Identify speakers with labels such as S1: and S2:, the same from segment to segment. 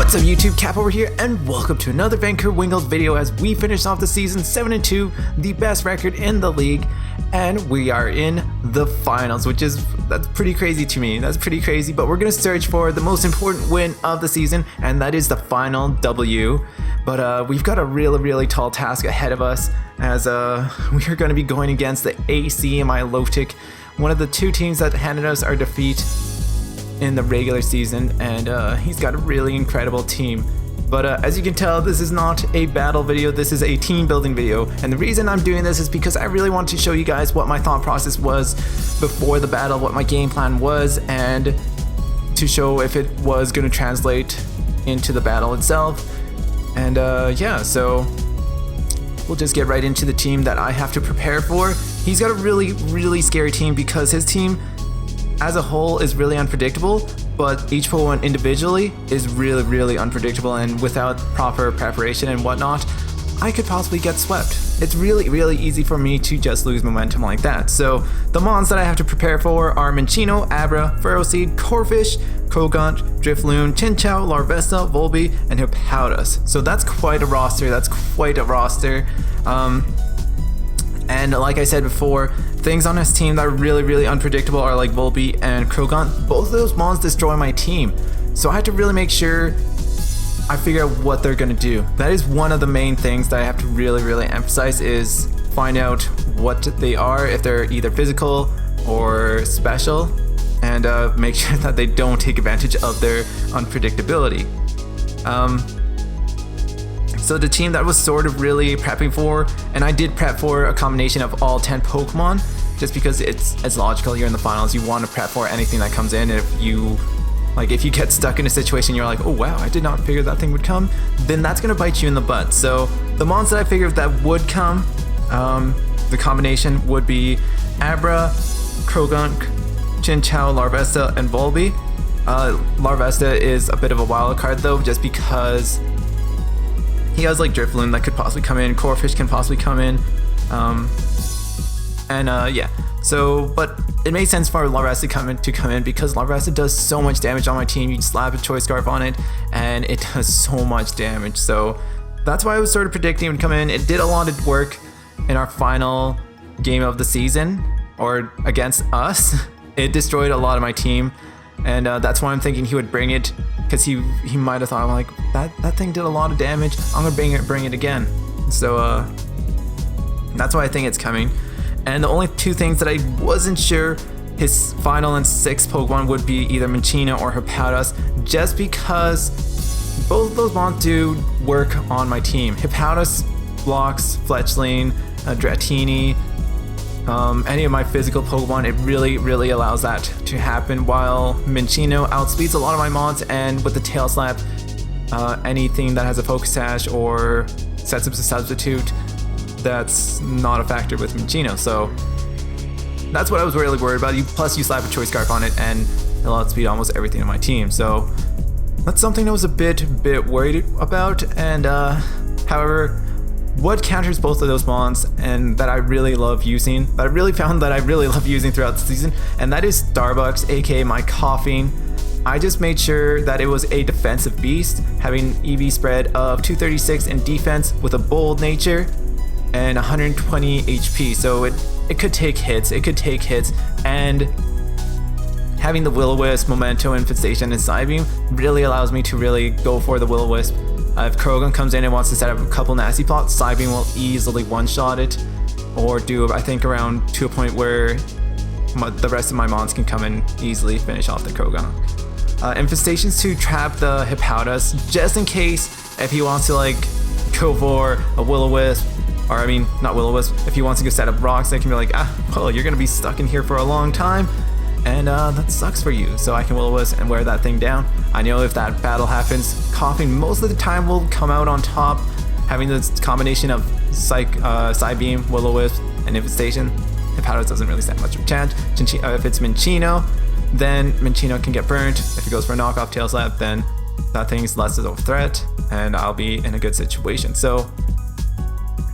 S1: What's up YouTube, Cap over here, and welcome to another Vancouver Wingulls video as we finish off the season 7-2, the best record in the league, and we are in the finals, that's pretty crazy to me. That's pretty crazy, but we're gonna search for the most important win of the season, and that is the final W. But we've got a really tall task ahead of us as we are gonna be going against the AC and Milotic, one of the two teams that handed us our defeat in the regular season, and he's got a really incredible team. But as you can tell, this is not a battle video, this is a team building video, and the reason I'm doing this is because I really want to show you guys what my thought process was before the battle, what my game plan was, and to show if it was going to translate into the battle itself. And yeah, so we'll just get right into the team that I have to prepare for. He's got a really scary team because his team as a whole is really unpredictable, but each one individually is really unpredictable, and without proper preparation and whatnot, I could possibly get swept. It's really easy for me to just lose momentum like that. So the mons that I have to prepare for are Minccino, Abra, Ferroseed, Corfish, Krogant, Drifloon, Chinchou, Larvesta, Volby, and Hippowdus. So that's quite a roster. And like I said before, things on his team that are really unpredictable are like Volby and Krogant. Both of those mons destroy my team, so I had to really make sure I figure out what they're gonna do. That is one of the main things that I have to really emphasize, is find out what they are, if they're either physical or special, and make sure that they don't take advantage of their unpredictability. So the team that was sort of really prepping for, and I did prep for a combination of all 10 Pokemon, just because it's logical. You're in the finals, you want to prep for anything that comes in. And if you get stuck in a situation, you're like, oh wow, I did not figure that thing would come, then that's gonna bite you in the butt. So the mons that I figured that would come, the combination would be Abra, Krogant, Chinchou, Larvesta, and Volby. Larvesta is a bit of a wild card though, just because he has like Drifloon that could possibly come in, Corfish can possibly come in, yeah. So, but it made sense for Larvesta to come in because Larvesta does so much damage on my team. You slap a Choice Scarf on it, and it does so much damage. So that's why I was sort of predicting it would come in. It did a lot of work in our final game of the season, or against us. It destroyed a lot of my team, and that's why I'm thinking he would bring it. Because he might have thought, I'm like, that thing did a lot of damage, I'm gonna bring it again. So that's why I think it's coming. And the only two things that I wasn't sure, his final and sixth Pokemon would be either Minccino or Hippowdus, just because both of those mons do work on my team. Hippowdus blocks Fletchling, Dratini, any of my physical Pokemon. It really allows that to happen, while Minccino outspeeds a lot of my mons, and with the Tail Slap, anything that has a Focus Sash or sets up as a substitute, that's not a factor with Minccino. So that's what I was really worried about. Plus you slap a Choice Scarf on it and it'll outspeed almost everything in my team. So that's something I was a bit worried about. And however, what counters both of those mons and that I really love using, that I really found that I really love using throughout the season, and that is Starbucks, aka my Coughing. I just made sure that it was a defensive beast, having EV spread of 236 in defense with a bold nature and 120 HP, so it could take hits, and having the Will-O-Wisp, Memento, Infestation, and Psybeam really allows me to really go for the Will-O-Wisp. If Krogant comes in and wants to set up a couple nasty plots, Psybeam will easily one-shot it, or do, I think, around to a point where the rest of my mons can come and easily finish off the Krogant. Infestations to trap the Hippowdus, just in case if he wants to like go for a Will-O-Wisp, or I mean, not Will-O-Wisp, if he wants to go set up rocks, they can be like, well, you're gonna be stuck in here for a long time, and that sucks for you. So I can Will-O-Wisp and wear that thing down. I know if that battle happens, Coughing most of the time will come out on top, having this combination of Psybeam, Will-O-Wisp, and Infestation. Hippowdus doesn't really stand much of a chance. If it's Minccino, then Minccino can get burnt. If it goes for a knockoff Tail Slap, then that thing's less of a threat, and I'll be in a good situation. So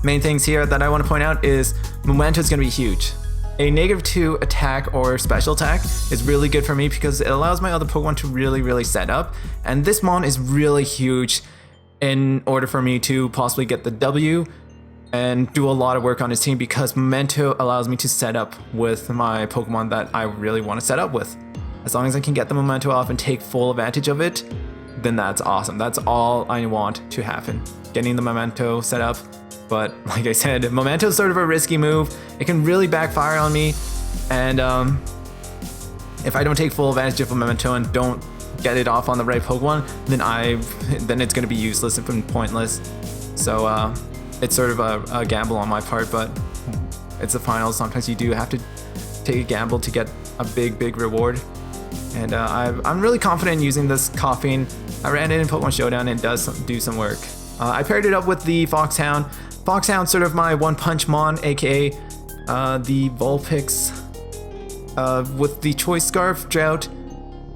S1: main things here that I want to point out is Memento is going to be huge. a -2 attack or special attack is really good for me because it allows my other Pokemon to really set up. And this mon is really huge in order for me to possibly get the W and do a lot of work on his team, because Memento allows me to set up with my Pokemon that I really want to set up with. As long as I can get the Memento off and take full advantage of it, then that's awesome. That's all I want to happen, getting the Memento set up. But like I said, Memento is sort of a risky move. It can really backfire on me, and if I don't take full advantage of a Memento and don't get it off on the right Pokemon, then it's going to be useless and pointless. So it's sort of a gamble on my part, but it's the finals. Sometimes you do have to take a gamble to get a big reward. And I'm really confident in using this Coughing. I ran it in Pokemon Showdown and it does do some work. I paired it up with the Foxhound. Foxhound's sort of my one-punch mon, aka the Vulpix with the Choice Scarf Drought.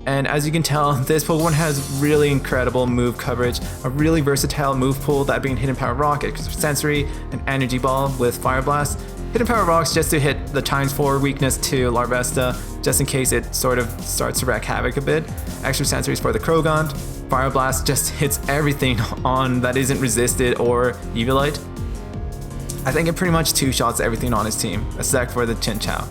S1: And as you can tell, this Pokemon has really incredible move coverage, a really versatile move pool, that being Hidden Power Rock, Extra Sensory, and Energy Ball with Fire Blast. Hidden Power Rock's just to hit the ×4 weakness to Larvesta, just in case it sort of starts to wreak havoc a bit. Extra Sensory's for the Krogant. Fire Blast just hits everything on that isn't resisted or Eviolite. I think it pretty much two-shots everything on his team, except for the Chinchou.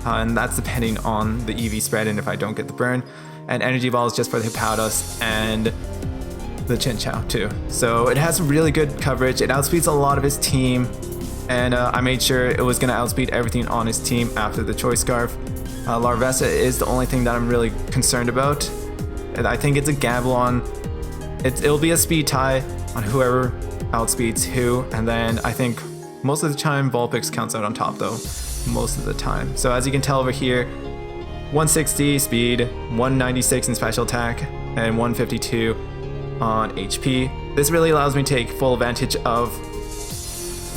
S1: And that's depending on the EV spread and if I don't get the burn. And Energy Ball is just for the Hippowdon and the Chinchou too. So it has really good coverage. It outspeeds a lot of his team. And I made sure it was going to outspeed everything on his team after the Choice Scarf. Larvesta is the only thing that I'm really concerned about. And I think it's a gamble on... It'll be a speed tie on whoever outspeeds who. And then I think most of the time Vulpix counts out on top though. Most of the time. So as you can tell over here, 160 speed, 196 in special attack, and 152 on HP. This really allows me to take full advantage of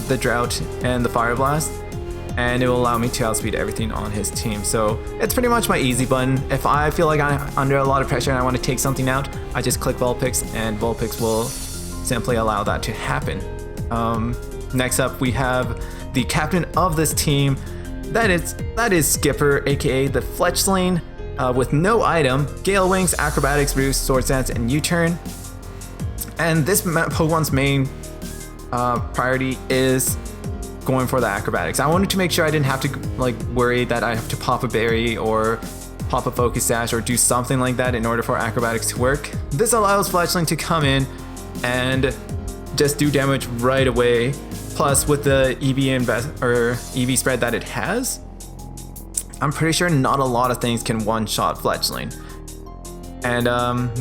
S1: the Drought and the Fire Blast, and it will allow me to outspeed everything on his team. So it's pretty much my easy button. If I feel like I'm under a lot of pressure and I want to take something out, I just click Vulpix, and Vulpix will simply allow that to happen. Next up, we have the captain of this team. That is Skipper, aka the Fletchling, with no item, Gale Wings, Acrobatics, Roost, Sword Stance, and U-Turn. And this Pokemon's main priority is going for the Acrobatics. I wanted to make sure I didn't have to worry that I have to pop a berry or pop a Focus Sash or do something like that in order for Acrobatics to work. This allows Fletchling to come in and just do damage right away. Plus, with the EV spread that it has, I'm pretty sure not a lot of things can one-shot Fletchling. And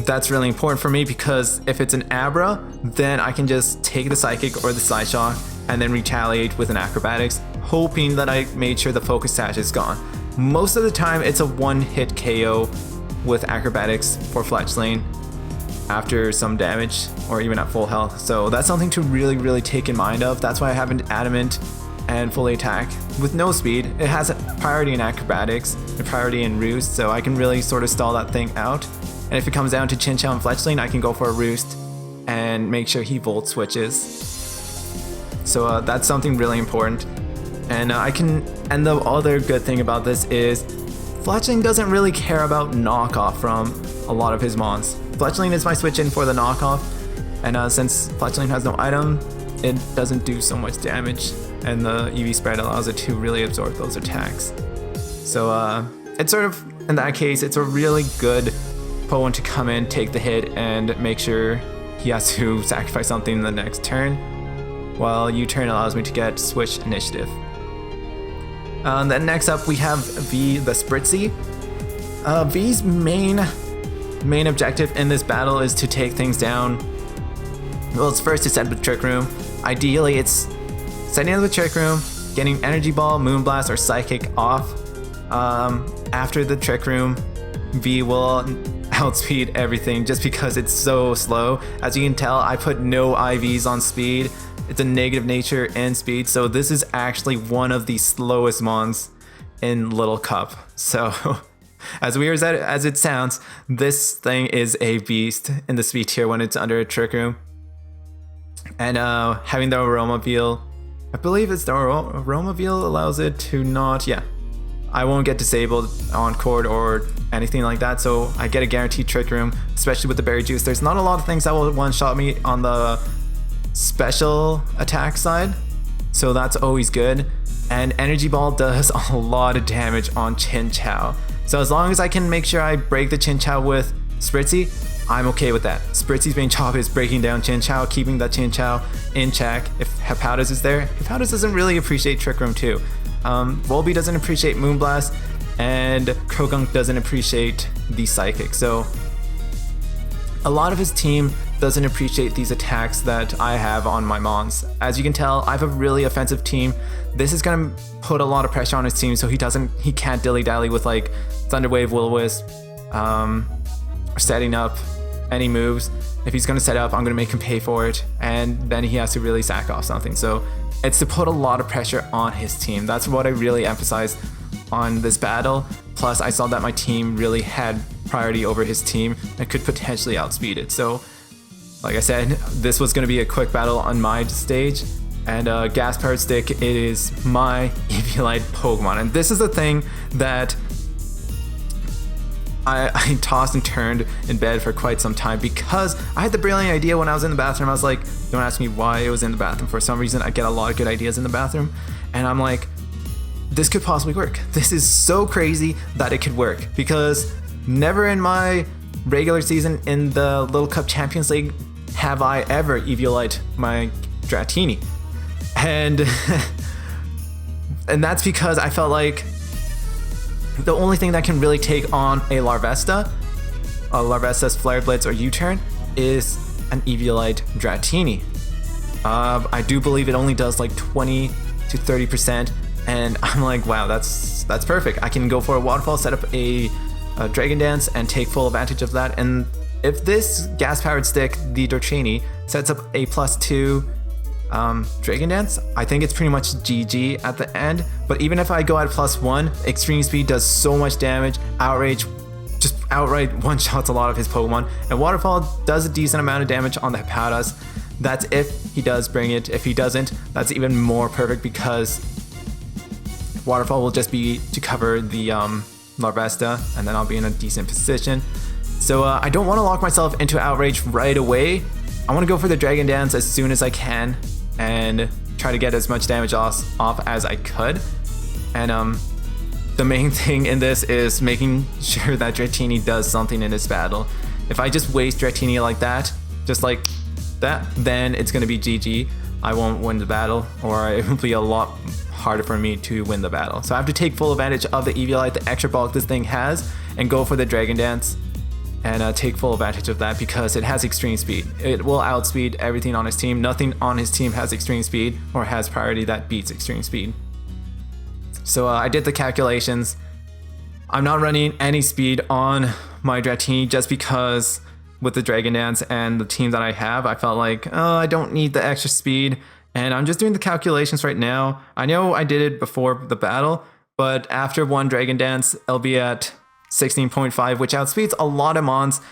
S1: that's really important for me, because if it's an Abra, then I can just take the Psychic or the Psyshock and then retaliate with an Acrobatics, hoping that I made sure the Focus Sash is gone. Most of the time, it's a one-hit KO with Acrobatics for Fletchling after some damage or even at full health. So that's something to really take in mind of. That's why I have an Adamant and Fully Attack with no speed. It has a priority in Acrobatics, a priority in Roost, so I can really sort of stall that thing out. And if it comes down to Chinchou and Fletchling, I can go for a Roost and make sure he Volt switches. So that's something really important. And and the other good thing about this is Fletchling doesn't really care about knockoff from a lot of his mons. Fletchling is my switch in for the knockoff, and since Fletchling has no item, it doesn't do so much damage, and the EV spread allows it to really absorb those attacks. So it's sort of, in that case, it's a really good Pokemon to come in, take the hit, and make sure he has to sacrifice something in the next turn, while U-turn allows me to get switch initiative. Then next up we have V, the Spritzy. V's main objective in this battle is to take things down. Well, it's first to set up the Trick Room. Ideally, it's setting up the Trick Room, getting Energy Ball, Moonblast, or Psychic off. After the Trick Room, V will outspeed everything just because it's so slow. As you can tell, I put no IVs on speed. It's a negative nature and speed, so this is actually one of the slowest mons in Little Cup. So as weird as it sounds, this thing is a beast in the speed tier when it's under a Trick Room. And having the Aromaville, I believe it's the Aromaville allows it to not, yeah. I won't get disabled on court or anything like that, so I get a guaranteed trick room, especially with the berry juice. There's not a lot of things that will one-shot me on the special attack side, so that's always good. And energy ball does a lot of damage on Chin Chow, so as long as I can make sure I break the Chin Chow with Spritzy, I'm okay with that. Spritzy's main job is breaking down Chin Chow, keeping that Chin Chow in check. If Hephaestus is there, Hephaestus doesn't really appreciate Trick Room 2. Volby doesn't appreciate Moonblast, and Krogunk doesn't appreciate the Psychic. So a lot of his team doesn't appreciate these attacks that I have on my Mons. As you can tell, I have a really offensive team. This is gonna put a lot of pressure on his team, so he can't dilly-dally with like Thunderwave, Will-O-Wisp, setting up any moves. If he's gonna set up, I'm gonna make him pay for it, and then he has to really sack off something. So it's to put a lot of pressure on his team. That's what I really emphasized on this battle. Plus, I saw that my team really had priority over his team and could potentially outspeed it. So, like I said, this was gonna be a quick battle on my stage, and Gas Powered Stick, it is my Eviolite Pokemon. And this is the thing that I tossed and turned in bed for quite some time, because I had the brilliant idea when I was in the bathroom. I was like, don't ask me why it was in the bathroom. For some reason, I get a lot of good ideas in the bathroom, and I'm like, this could possibly work. This is so crazy that it could work, because never in my regular season in the Little Cup Champions League have I ever Eviolite my Dratini. And and that's because I felt like the only thing that can really take on a Larvesta's Flare Blitz or U-Turn, is an Eviolite Dratini. I do believe it only does like 20 to 30%, and I'm like, wow, that's perfect. I can go for a Waterfall, set up a Dragon Dance, and take full advantage of that. And if this Gas Powered Stick, the Dratini, sets up a +2 Dragon Dance, I think it's pretty much GG at the end. But even if I go at +1, Extreme Speed does so much damage. Outrage just outright one-shots a lot of his Pokemon. And Waterfall does a decent amount of damage on the Hephaestus. That's if he does bring it. If he doesn't, that's even more perfect, because Waterfall will just be to cover the Larvesta, and then I'll be in a decent position. So I don't want to lock myself into Outrage right away. I want to go for the Dragon Dance as soon as I can and try to get as much damage off as I could. And the main thing in this is making sure that Dratini does something in this battle. If I just waste Dratini like that, just like that, then it's going to be GG. I won't win the battle, or it will be a lot harder for me to win the battle. So I have to take full advantage of the Eviolite, the extra bulk this thing has, and go for the Dragon Dance. And take full advantage of that, because it has extreme speed. It will outspeed everything on his team. Nothing on his team has extreme speed or has priority that beats extreme speed. So I did the calculations. I'm not running any speed on my Dratini, just because with the Dragon Dance and the team that I have, I felt like, oh, I don't need the extra speed. And I'm just doing the calculations right now. I know I did it before the battle, but after one Dragon Dance, I'll be at 16.5, which outspeeds a lot of mons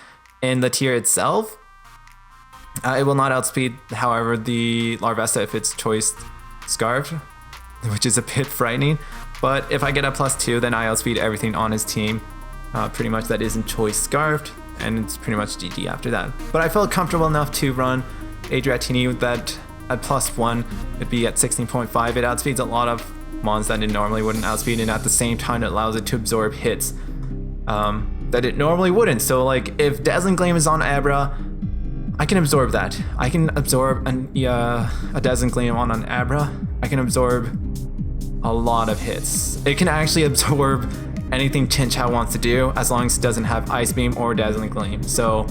S1: in the tier itself. It will not outspeed, however, the Larvesta if it's Choice Scarfed, which is a bit frightening. But if I get a +2, then I outspeed everything on his team. Pretty much that isn't Choice Scarfed, and it's pretty much GG after that. But I felt comfortable enough to run a Dratini that at +1, it'd be at 16.5. It outspeeds a lot of mons that it normally wouldn't outspeed, and at the same time, it allows it to absorb hits that it normally wouldn't. So like if Dazzling Gleam is on Abra, I can absorb that. I can absorb a Dazzling Gleam on an Abra. I can absorb a lot of hits. It can actually absorb anything Chin Chow wants to do, as long as it doesn't have Ice Beam or Dazzling Gleam. So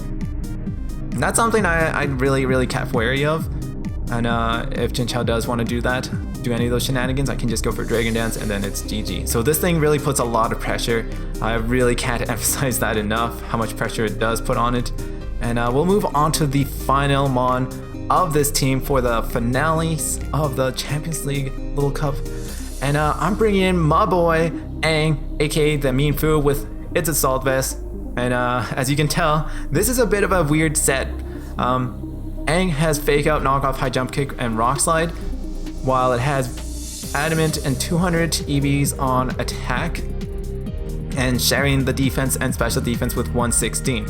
S1: that's something I really kept wary of. And if Chin Chow does want to do that, do any of those shenanigans, I can just go for Dragon Dance, and then it's GG. So this thing really puts a lot of pressure. I really can't emphasize that enough, how much pressure it does put on it. And we'll move on to the final mon of this team for the finales of the Champions League Little Cup. And I'm bringing in my boy Aang, aka the Mean Fu, with its Assault Vest. And as you can tell, this is a bit of a weird set. Aang has Fake Out, Knockoff, High Jump Kick, and Rock Slide, while it has Adamant and 200 EVs on attack. and sharing the defense and special defense with 116.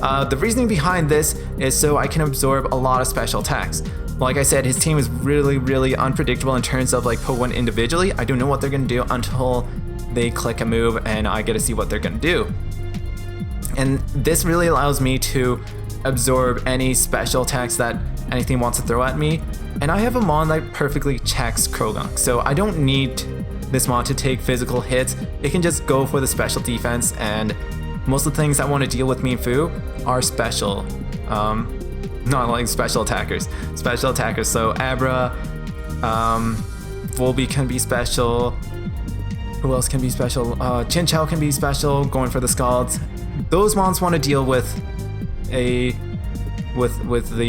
S1: The reasoning behind this is so I can absorb a lot of special attacks. Like I said, his team is really unpredictable in terms of like Pokemon individually. I don't know what they're going to do until they click a move and I get to see what they're going to do. And this really allows me to absorb any special attacks that anything wants to throw at me. And I have a mon that perfectly checks Krogunk, so I don't need this mon to take physical hits. It can just go for the special defense, and most of the things that want to deal with me and Fu are special. Not like special attackers. Special attackers, so Abra, Volbeat can be special. Who else can be special? Chinchou can be special, going for the Scalds. Those mons want to deal with the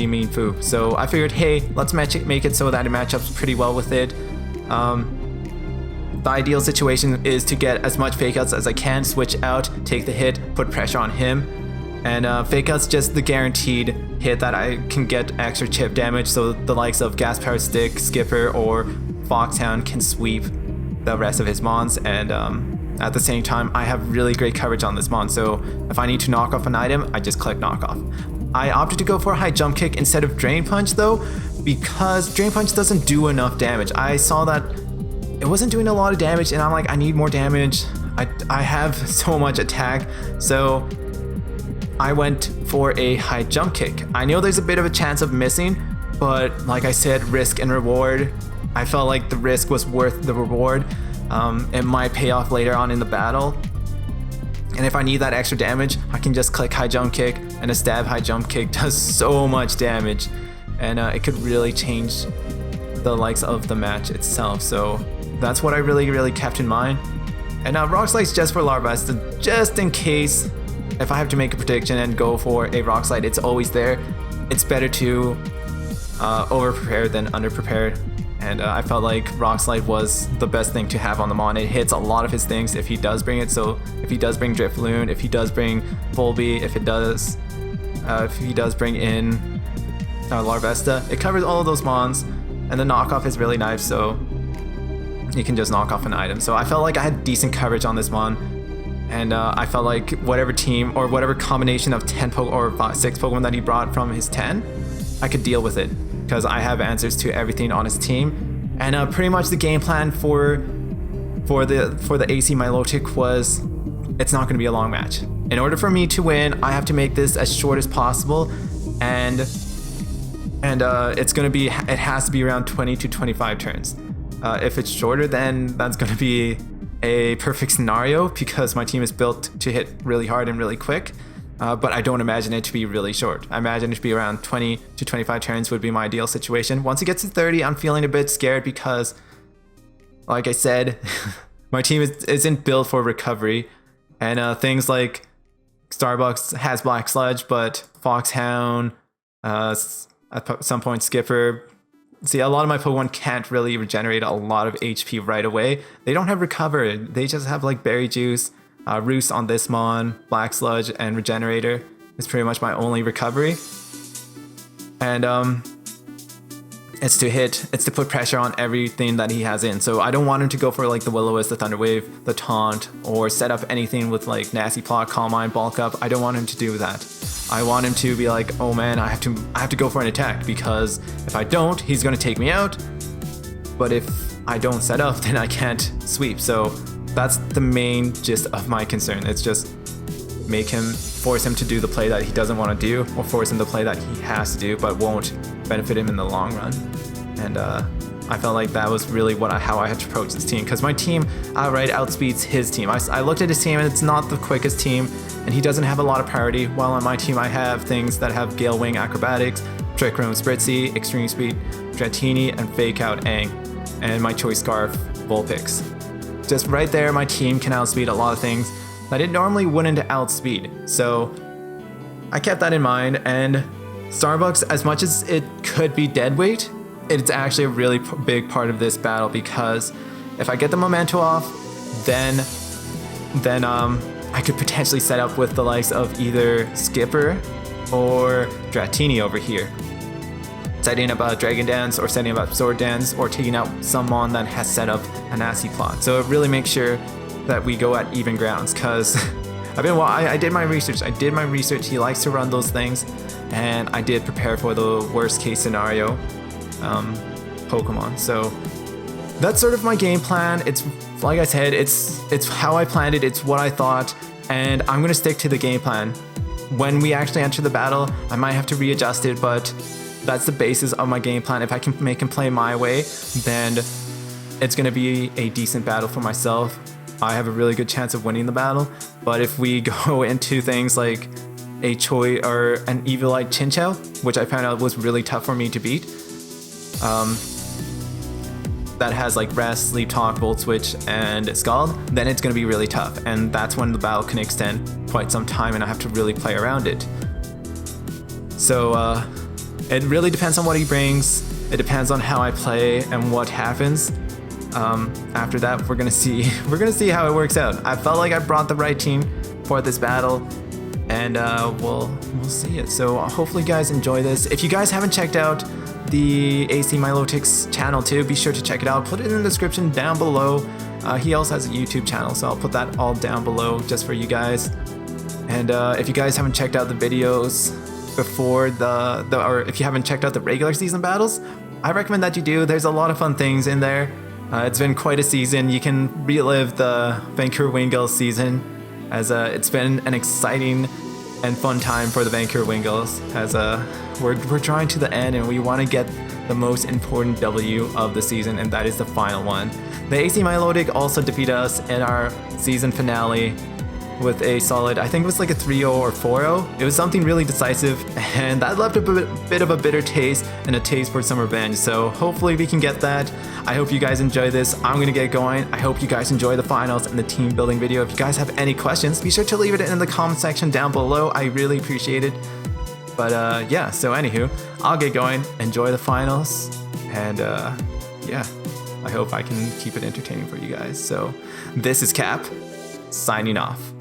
S1: mean Fu. So I figured, hey, let's make it so that it matchups pretty well with it. The ideal situation is to get as much fake outs as I can, switch out, take the hit, put pressure on him. And fake out's just the guaranteed hit that I can get extra chip damage, so the likes of Gas Power Stick, Skipper, or Foxhound can sweep the rest of his mons. And at the same time, I have really great coverage on this mon, so if I need to knock off an item, I just click knock off. I opted to go for a high jump kick instead of Drain Punch though, because Drain Punch doesn't do enough damage. I saw that it wasn't doing a lot of damage, and I'm like, I need more damage. I have so much attack, so I went for a high jump kick. I know there's a bit of a chance of missing, but like I said, risk and reward. I felt like the risk was worth the reward. It might pay off later on in the battle. And if I need that extra damage, I can just click high jump kick, and a stab high jump kick does so much damage. And it could really change the likes of the match itself. So that's what I really kept in mind. And Rock Slide's just for Larvesta, just in case if I have to make a prediction and go for a Rock Slide, it's always there. It's better to over-prepare than under-prepared. And I felt like Rock Slide was the best thing to have on the mon. It hits a lot of his things if he does bring it. So if he does bring Drifloon, if he does bring Volbeat, if he does bring in Larvesta, it covers all of those mons. And the knockoff is really nice, so you can just knock off an item. So I felt like I had decent coverage on this mon. And I felt like whatever team or whatever combination of 10 or 6 Pokemon that he brought from his 10, I could deal with it, because I have answers to everything on his team. And pretty much the game plan for the AC Milotic was, it's not going to be a long match. In order for me to win, I have to make this as short as possible, and it's going to be, it has to be around 20 to 25 turns. If it's shorter, then that's going to be a perfect scenario, because my team is built to hit really hard and really quick. But I don't imagine it to be really short. I imagine it to be around 20 to 25 turns would be my ideal situation. Once it gets to 30, I'm feeling a bit scared because, like I said, my team isn't built for recovery. And things like Starbucks has Black Sludge, but Foxhound, at some point Skipper. See, a lot of my Pokemon can't really regenerate a lot of HP right away. They don't have Recover. They just have like Berry Juice, Roost on this mon, Black Sludge, and Regenerator is pretty much my only recovery. And it's to put pressure on everything that he has in. So I don't want him to go for like the Will-O-Wisp, the Thunder Wave, the Taunt, or set up anything with like Nasty Plot, Calm Mind, Bulk Up. I don't want him to do that. I want him to be like, oh man, I have to go for an attack, because if I don't, he's gonna take me out. But if I don't set up, then I can't sweep. So that's the main gist of my concern. It's just force him to do the play that he doesn't want to do, or force him to play that he has to do but won't benefit him in the long run. And I felt like that was really how I had to approach this team, because my team outright outspeeds his team. I looked at his team, and it's not the quickest team, and he doesn't have a lot of priority, while on my team I have things that have Gale Wing Acrobatics, Trick Room Spritzy, Extreme Speed, Dratini, and Fake Out Aang, and my Choice Scarf Vulpix. Just right there, my team can outspeed a lot of things that it normally wouldn't outspeed. So I kept that in mind, and Starbucks, as much as it could be deadweight, it's actually a really big part of this battle, because if I get the Memento off, then I could potentially set up with the likes of either Skipper or Dratini over here, setting up a Dragon Dance or setting up Sword Dance, or taking out someone that has set up a Nasty Plot. So it really makes sure that we go at even grounds, because I did my research. He likes to run those things, and I did prepare for the worst case scenario Pokemon. So that's sort of my game plan. It's like I said, it's how I planned it. It's what I thought, and I'm gonna stick to the game plan. When we actually enter the battle, I might have to readjust it, but that's the basis of my game plan. If I can make him play my way, then it's gonna be a decent battle for myself. I have a really good chance of winning the battle. But if we go into things like a Choi or an Evilite Chinchou, which I found out was really tough for me to beat, that has like Rest, Sleep Talk, Volt Switch, and Scald, then it's going to be really tough. And that's when the battle can extend quite some time and I have to really play around it. So it really depends on what he brings. It depends on how I play and what happens. After that, we're gonna see how it works out. I felt like I brought the right team for this battle, and we'll see it. So hopefully you guys enjoy this. If you guys haven't checked out the AC Milotic's channel too, be sure to check it out. Put it in the description down below. He also has a YouTube channel, so I'll put that all down below just for you guys. And if you guys haven't checked out the videos before or if you haven't checked out the regular season battles, I recommend that you do. There's a lot of fun things in there. It's been quite a season. You can relive the Vancouver Wingulls season, as it's been an exciting and fun time for the Vancouver Wingulls, as we're drawing to the end and we want to get the most important W of the season, and that is the final one. The AC Milotic also defeated us in our season finale with a solid, I think it was like a 3-0 or 4-0. It was something really decisive, and that left a bit of a bitter taste and a taste for some revenge. So hopefully we can get that. I hope you guys enjoy this. I'm gonna get going. I hope you guys enjoy the finals and the team building video. If you guys have any questions, be sure to leave it in the comment section down below. I really appreciate it. But yeah, so anywho, I'll get going. Enjoy the finals, and yeah, I hope I can keep it entertaining for you guys. So this is Cap, signing off.